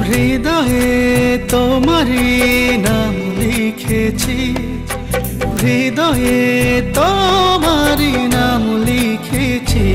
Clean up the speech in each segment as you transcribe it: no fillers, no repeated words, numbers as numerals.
হৃদয়ে তোমারি নাম লিখেছি, হৃদয়ে তোমারি নাম লিখেছি।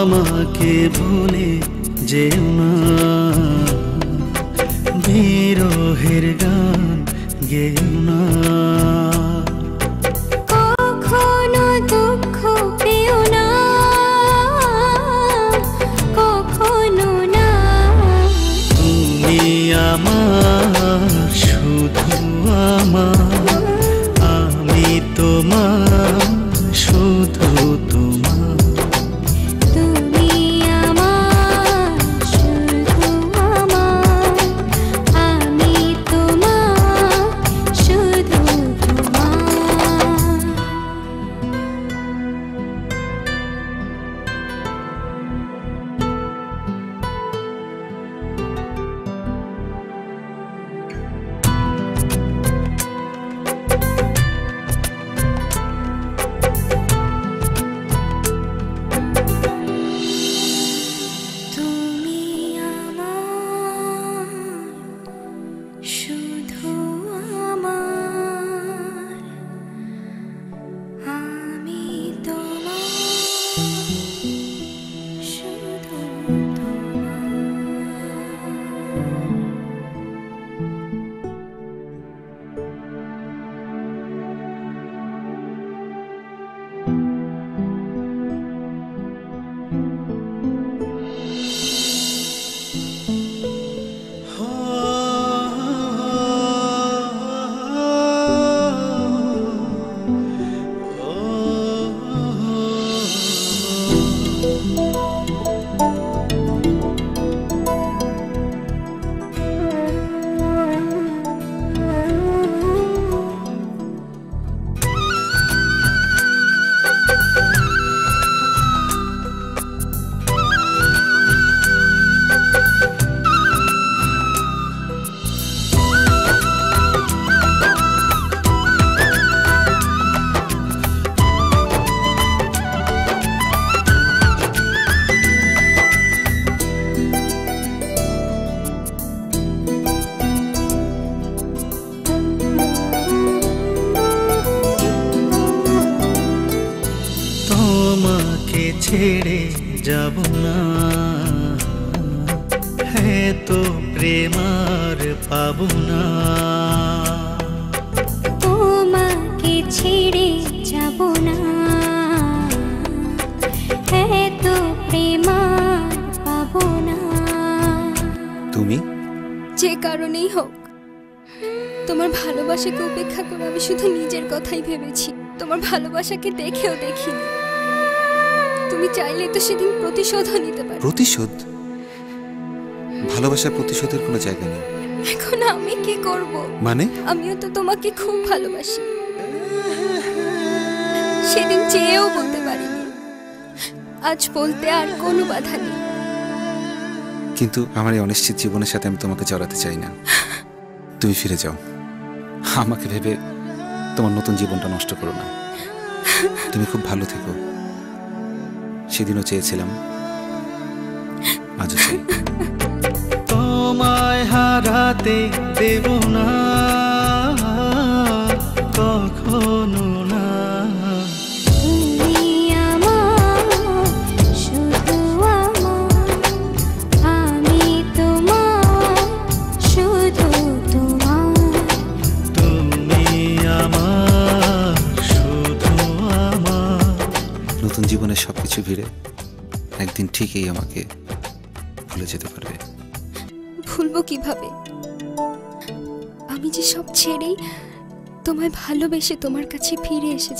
আমাকে ভুলে যেও না, বিরহের গান গেও না। কখনো দুঃখ পেও না, কখনো না। তুমি আমার, শুধু আমার, আমি তোমার, শুধু তোমার। তোমাকে ছেড়ে যাব না, হ্যাঁ তো প্রেম আর পাবো না। তোমাকে ছেড়ে যাব না, হ্যাঁ তো প্রেম আর পাবো না। তুমি যে কারণেই হোক, তোমার ভালোবাসাকে উপেক্ষা করে আমি শুধু নিজের কথাই ভেবেছি, তোমার ভালোবাসাকে দেখেও দেখিনি। তুমি চাইলে তো সেদিন প্রতিশোধও নিতে পারো। প্রতিশোধ? ভালোবাসার প্রতিশোধের কোনো জায়গা নেই। এখন আমি কি করব? মানে? আমিও তো তোমাকে খুব ভালোবাসি, সেদিন চেয়েও বলতে পারিনি, আজ বলতে আর কোনো বাধা নেই। কিন্তু আমার এই অনিশ্চিত জীবনের সাথে আমি তোমাকে জড়াতে চাই না। তুমি ফিরে যাও, আমাকে ভেবে তোমার নতুন জীবনটা নষ্ট করো না। তুমি খুব ভালো থেকো। সেদিনও চেয়েছিলাম, আজও চাই। তোমায় হারাতে দেব না কখনো না। তুমি আমার, শুধু আমার, আমি তোমার, শুধু তোমার। তুমি আমার, শুধু আমার। নতুন জীবনের সবকিছু ভিড়ে একদিন ঠিকই আমাকে ভুলে যেতে পারবে। ভুলবো কিভাবে? আমি যে সব ছেড়েই তোমায় ভালোবেসে তোমার কাছে ফিরে এসেছি।